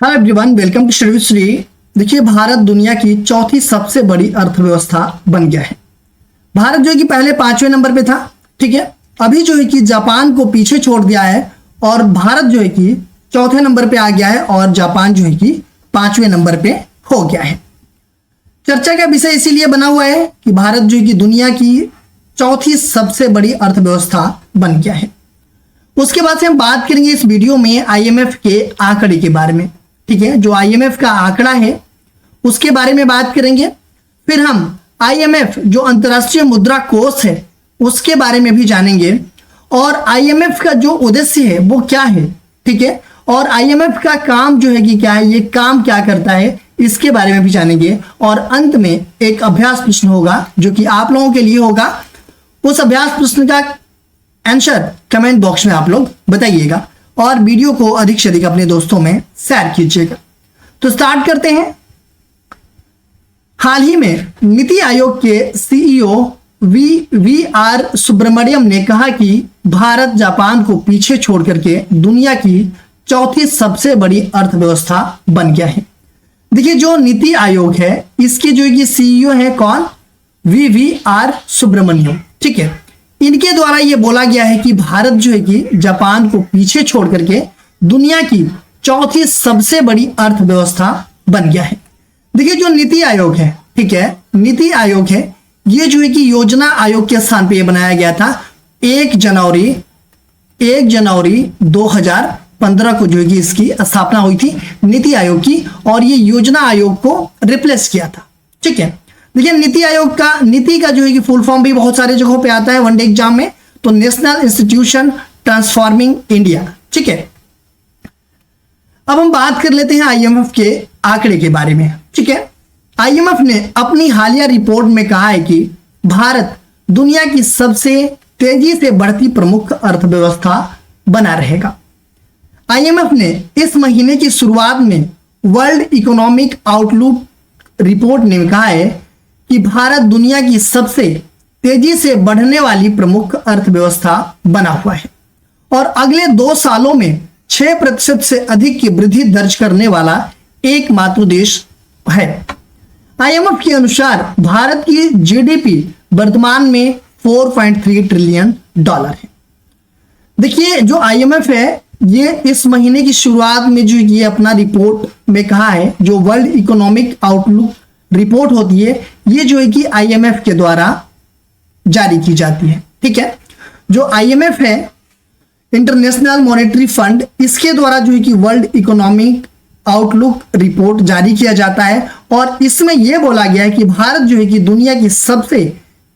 Hi everyone, welcome to Shri Shri. देखिए, भारत दुनिया की चौथी सबसे बड़ी अर्थव्यवस्था बन गया है। भारत जो है कि पहले 5वें नंबर पे था, ठीक है। अभी जो है कि जापान को पीछे छोड़ दिया है और भारत जो है कि चौथे नंबर पे आ गया है और जापान जो है कि 5वें नंबर पे हो गया है। चर्चा का विषय इसीलिए बना हुआ है कि भारत जो है कि दुनिया की चौथी सबसे बड़ी अर्थव्यवस्था बन गया है। उसके बाद से हम बात करेंगे इस वीडियो में आईएमएफ के आंकड़े के बारे में, ठीक है। जो आईएमएफ का आंकड़ा है उसके बारे में बात करेंगे। फिर हम आईएमएफ जो अंतर्राष्ट्रीय मुद्रा कोष है उसके बारे में भी जानेंगे और आईएमएफ का जो उद्देश्य है वो क्या है, ठीक है। और आईएमएफ का काम जो है कि क्या है, ये काम क्या करता है, इसके बारे में भी जानेंगे। और अंत में एक अभ्यास प्रश्न होगा जो कि आप लोगों के लिए होगा। उस अभ्यास प्रश्न का आंसर कमेंट बॉक्स में आप लोग बताइएगा और वीडियो को अधिक से अधिक अपने दोस्तों में शेयर कीजिएगा। तो स्टार्ट करते हैं। हाल ही में नीति आयोग के सीईओ वी आर सुब्रमण्यम ने कहा कि भारत जापान को पीछे छोड़ करके दुनिया की चौथी सबसे बड़ी अर्थव्यवस्था बन गया है। देखिए, जो नीति आयोग है इसके जो कि सीईओ है कौन, वी आर सुब्रमण्यम, ठीक है। इनके द्वारा यह बोला गया है कि भारत जो है कि जापान को पीछे छोड़ करके दुनिया की चौथी सबसे बड़ी अर्थव्यवस्था बन गया है। देखिए, जो नीति आयोग है, ठीक है, नीति आयोग है ये जो है कि योजना आयोग के स्थान पे ये बनाया गया था। 1 जनवरी 2015 को जो है कि इसकी स्थापना हुई थी नीति आयोग की और ये योजना आयोग को रिप्लेस किया था, ठीक है। देखिए, नीति आयोग का नीति का जो है कि फुल फॉर्म भी बहुत सारे जगहों पे आता है वनडे एग्जाम में, तो नेशनल इंस्टीट्यूशन ट्रांसफॉर्मिंग इंडिया, ठीक है। अब हम बात कर लेते हैं आईएमएफ के आंकड़े के बारे में, ठीक है। आईएमएफ ने अपनी हालिया रिपोर्ट में कहा है कि भारत दुनिया की सबसे तेजी से बढ़ती प्रमुख अर्थव्यवस्था बना रहेगा। आईएमएफ ने इस महीने की शुरुआत में वर्ल्ड इकोनॉमिक आउटलुक रिपोर्ट में कहा है कि भारत दुनिया की सबसे तेजी से बढ़ने वाली प्रमुख अर्थव्यवस्था बना हुआ है और अगले 2 सालों में 6% से अधिक की वृद्धि दर्ज करने वाला एकमात्र देश है। आईएमएफ के अनुसार भारत की जीडीपी वर्तमान में 4.3 ट्रिलियन डॉलर है। देखिए, जो आईएमएफ है ये इस महीने की शुरुआत में जो ये अपना रिपोर्ट में कहा है, जो वर्ल्ड इकोनॉमिक आउटलुक रिपोर्ट होती है ये जो है कि आईएमएफ के द्वारा जारी की जाती है, ठीक है। जो आईएमएफ है इंटरनेशनल मॉनेटरी फंड, इसके द्वारा जो है कि वर्ल्ड इकोनॉमिक आउटलुक रिपोर्ट जारी किया जाता है और इसमें यह बोला गया है कि भारत जो है कि दुनिया की सबसे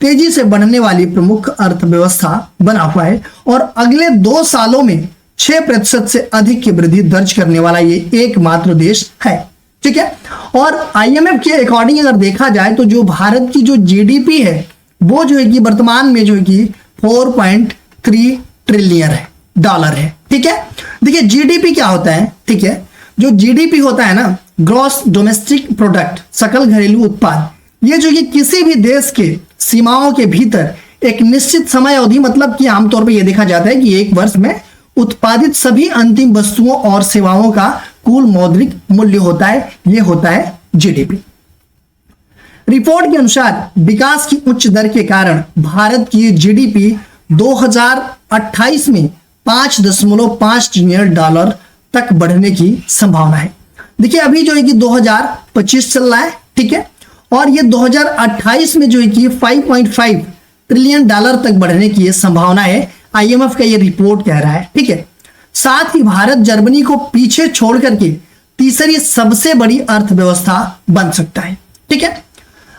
तेजी से बढ़ने वाली प्रमुख अर्थव्यवस्था बना हुआ है और अगले 2 सालों में 6% से अधिक की वृद्धि दर्ज करने वाला ये एकमात्र देश है, ठीक है। और आईएमएफ के अकॉर्डिंग अगर देखा जाए तो जो भारत की जो जीडीपी है वो जो है कि वर्तमान में जो है कि 4.3 ट्रिलियन डॉलर है, ठीक है। देखिए, जीडीपी क्या होता है, ठीक है। जो जीडीपी होता है ना, ग्रॉस डोमेस्टिक प्रोडक्ट, सकल घरेलू उत्पाद, ये जो कि किसी भी देश के सीमाओं के भीतर एक निश्चित समय अवधि, मतलब कि आमतौर पर यह देखा जाता है कि एक वर्ष में उत्पादित सभी अंतिम वस्तुओं और सेवाओं का कुल मौद्रिक मूल्य होता है, यह होता है जीडीपी। रिपोर्ट के अनुसार विकास की उच्च दर के कारण भारत की जीडीपी 2028 में 5.5 ट्रिलियन डॉलर तक बढ़ने की संभावना है। देखिए, अभी जो है कि 2025 चल रहा है, ठीक है, और ये 2028 में जो है कि 5.5 ट्रिलियन डॉलर तक बढ़ने की संभावना है, आईएमएफ का ये रिपोर्ट कह रहा है, ठीक है। साथ ही भारत जर्मनी को पीछे छोड़ करके तीसरी सबसे बड़ी अर्थव्यवस्था बन सकता है, ठीक है।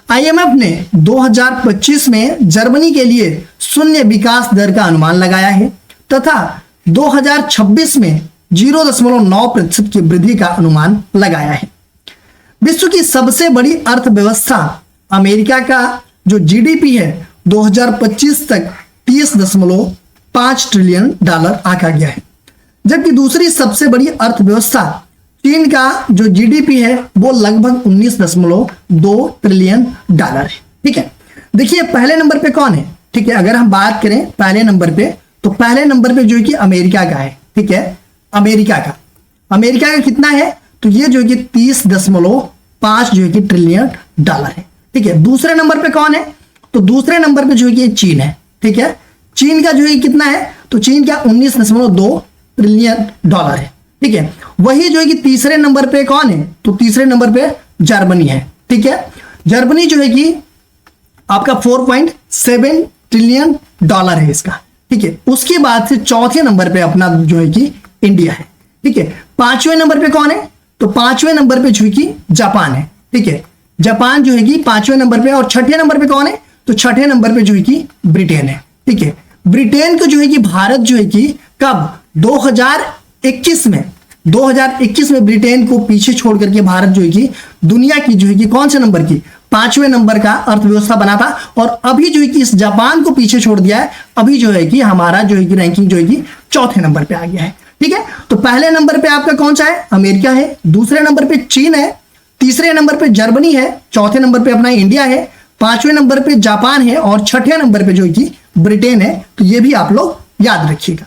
आईएमएफ ने 2025 में जर्मनी के लिए शून्य विकास दर का अनुमान लगाया है तथा 2026 में 0.9% की वृद्धि का अनुमान लगाया है। विश्व की सबसे बड़ी अर्थव्यवस्था अमेरिका का जो जीडीपी है 2025 तक 30.5 ट्रिलियन डॉलर आंका गया है, जबकि दूसरी सबसे बड़ी अर्थव्यवस्था चीन का जो जीडीपी है वो लगभग 19.2 ट्रिलियन डॉलर है, ठीक है। देखिए, पहले नंबर पे कौन है, ठीक है। अगर हम बात करें पहले नंबर पे तो पहले नंबर पे जो है कि अमेरिका का है, ठीक है। अमेरिका का कितना है तो ये जो है कि 30.5 जो है कि ट्रिलियन डॉलर है। ठीक है, दूसरे नंबर पे कौन है? तो दूसरे नंबर पे जो है कि चीन है। ठीक है, चीन का जो है कितना है? तो चीन का 19.2 ट्रिलियन डॉलर है। ठीक है, वही जो है कि तीसरे नंबर पे कौन है? तो तीसरे नंबर पे जर्मनी है। ठीक है, जर्मनी जो है कि आपका 4.7 ट्रिलियन डॉलर है इसका। ठीक है, उसके बाद से चौथे नंबर पे अपना जो है कि इंडिया है। ठीक है, पांचवें नंबर पे कौन है? तो पांचवें नंबर पे जो है कि जापान है। ठीक है, जापान जो है कि पांचवें नंबर पे। और छठे नंबर पे कौन है? तो छठे नंबर पे जो है कि ब्रिटेन है। ठीक है, ब्रिटेन को जो है कि भारत जो है कि कब 2021 में ब्रिटेन को पीछे छोड़ करके भारत जो है कि दुनिया की जो है कि कौन से नंबर की? पांचवें नंबर का अर्थव्यवस्था बना था। और अभी जो है कि इस जापान को पीछे छोड़ दिया है। अभी जो है कि हमारा जो है कि रैंकिंग जो है कि चौथे नंबर पे आ गया है। ठीक है, तो पहले नंबर पे आपका कौन सा है? अमेरिका है। दूसरे नंबर पे चीन है। तीसरे नंबर पे जर्मनी है। चौथे नंबर पे अपना इंडिया है। पांचवें नंबर पे जापान है। और छठे नंबर पे जो है कि ब्रिटेन है। तो ये भी आप लोग याद रखिएगा।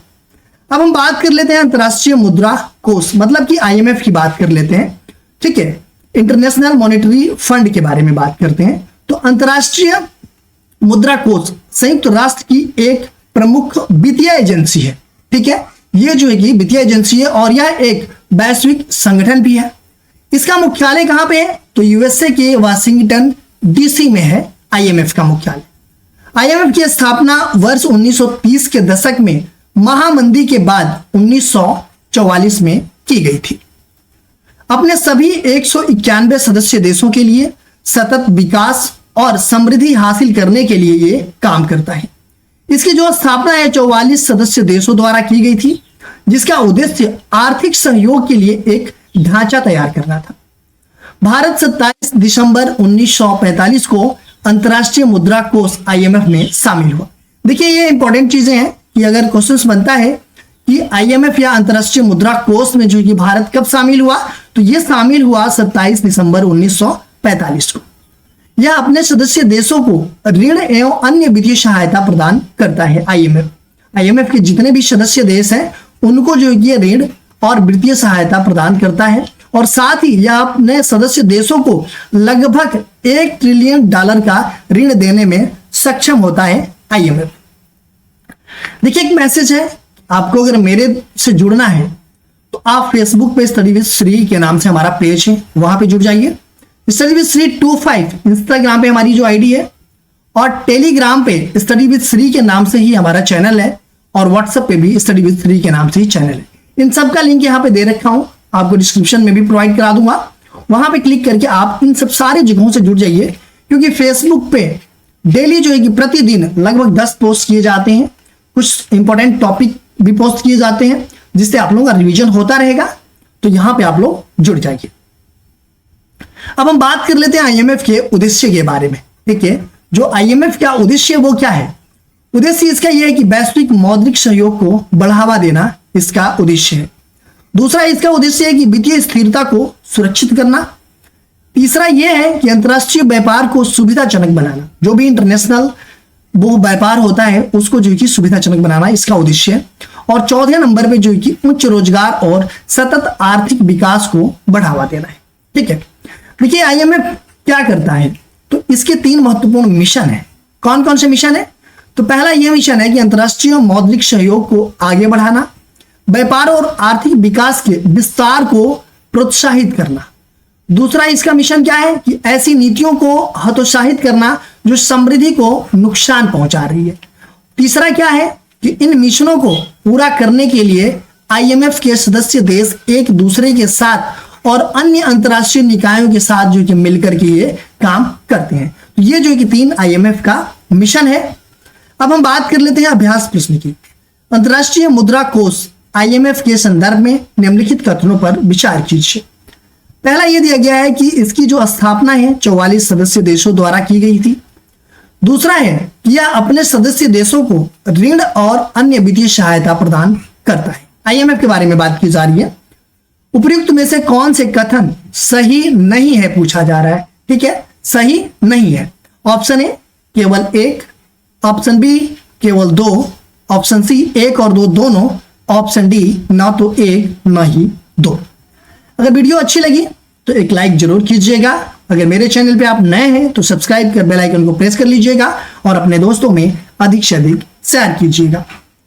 अब हम बात कर लेते हैं अंतरराष्ट्रीय मुद्रा कोष, मतलब कि आईएमएफ की बात कर लेते हैं। ठीक है, इंटरनेशनल मॉनेटरी फंड के बारे में बात करते हैं। तो अंतरराष्ट्रीय मुद्रा कोष संयुक्त राष्ट्र की एक प्रमुख वित्तीय एजेंसी है। ठीक है, ये जो है कि वित्तीय एजेंसी है और यह एक वैश्विक संगठन भी है। इसका मुख्यालय कहां पे है? तो यूएसए के वाशिंगटन डीसी में है आईएमएफ का मुख्यालय। आईएमएफ की स्थापना वर्ष 1930 के दशक में महामंदी के बाद 1944 में की गई थी। अपने सभी 191 सदस्य देशों के लिए सतत विकास और समृद्धि हासिल करने के लिए ये काम करता है। इसकी जो स्थापना है 44 सदस्य देशों द्वारा की गई थी, जिसका उद्देश्य आर्थिक सहयोग के लिए एक ढांचा तैयार करना था। भारत 27 दिसंबर 1945 को अंतरराष्ट्रीय मुद्रा कोष आईएमएफ में शामिल हुआ। देखिए, ये इंपॉर्टेंट चीजें हैं कि अगर क्वेश्चंस बनता है कि आईएमएफ या अंतरराष्ट्रीय मुद्रा कोष में जो कि भारत कब शामिल हुआ, तो ये शामिल हुआ 27 दिसंबर 1945 को। यह अपने सदस्य देशों को ऋण एवं अन्य वित्तीय सहायता प्रदान करता है। आईएमएफ के जितने भी सदस्य देश हैं उनको जो ये ऋण और वित्तीय सहायता प्रदान करता है। और साथ ही यह अपने सदस्य देशों को लगभग 1 ट्रिलियन डॉलर का ऋण देने में सक्षम होता है आईएमएफ। देखिए, एक मैसेज है आपको, अगर मेरे से जुड़ना है तो आप फेसबुक पे स्टडी विद श्री के नाम से हमारा पेज है, वहां पे जुड़ जाइए। स्टडी विद श्री 25 इंस्टाग्राम पे हमारी जो आईडी है, और टेलीग्राम पे स्टडी विद श्री के नाम से ही हमारा चैनल है, और व्हाट्सएप पे भी स्टडी विद श्री के नाम से ही चैनल है। इन सब का लिंक यहाँ पे दे रखा हूं, आपको डिस्क्रिप्शन में भी प्रोवाइड करा दूंगा। वहां पे क्लिक करके आप इन सब सारे जगहों से जुड़ जाइए, क्योंकि फेसबुक पे डेली जो है कि प्रतिदिन लगभग 10 पोस्ट किए जाते हैं। कुछ इंपॉर्टेंट टॉपिक भी पोस्ट किए जाते हैं, जिससे आप लोगों का रिवीजन होता रहेगा। तो यहां पे आप लोग जुड़ जाइए। अब हम बात कर लेते हैं आईएमएफ के उद्देश्य के बारे में। ठीक है, जो आईएमएफ का उद्देश्य वो क्या है? उद्देश्य इसका यह है कि वैश्विक मौद्रिक सहयोग को बढ़ावा देना इसका उद्देश्य है। दूसरा इसका उद्देश्य है कि वित्तीय स्थिरता को सुरक्षित करना। तीसरा यह है कि अंतर्राष्ट्रीय व्यापार को सुविधाजनक बनाना, जो भी इंटरनेशनल वो व्यापार होता है उसको जो कि सुविधाजनक बनाना इसका उद्देश्य है। और चौथे नंबर पे जो कि उच्च रोजगार और सतत आर्थिक विकास को बढ़ावा देना है। ठीक है, देखिए आईएमएफ क्या करता है, तो इसके 3 महत्वपूर्ण मिशन है। कौन कौन से मिशन है? तो पहला यह मिशन है कि अंतर्राष्ट्रीय मौद्रिक सहयोग को आगे बढ़ाना, व्यापार और आर्थिक विकास के विस्तार को प्रोत्साहित करना। दूसरा इसका मिशन क्या है कि ऐसी नीतियों को हतोत्साहित करना जो समृद्धि को नुकसान पहुंचा रही है। तीसरा क्या है कि इन मिशनों को पूरा करने के लिए आईएमएफ के सदस्य देश एक दूसरे के साथ और अन्य अंतर्राष्ट्रीय निकायों के साथ जो कि मिलकर के ये काम करते हैं। तो ये जो कि 3 आईएमएफ का मिशन है। अब हम बात कर लेते हैं अभ्यास प्रश्न की। अंतर्राष्ट्रीय मुद्रा कोष आईएमएफ के संदर्भ में निम्नलिखित कथनों पर विचार कीजिए। पहला यह दिया गया है कि इसकी जो स्थापना है 44 सदस्य देशों द्वारा की गई थी। दूसरा है कि यह अपने सदस्य देशों को ऋण और अन्य वित्तीय सहायता प्रदान करता है। आईएमएफ के बारे में बात की जा रही है। उपयुक्त में से कौन से कथन सही नहीं है पूछा जा रहा है। ठीक है, सही नहीं है। ऑप्शन ए केवल 1, ऑप्शन बी केवल 2, ऑप्शन सी 1 और 2 दोनों, ऑप्शन डी ना तो 1 ना ही 2। अगर वीडियो अच्छी लगी तो एक लाइक जरूर कीजिएगा। अगर मेरे चैनल पे आप नए हैं तो सब्सक्राइब कर बेल आइकन को प्रेस कर लीजिएगा और अपने दोस्तों में अधिक से अधिक शेयर कीजिएगा।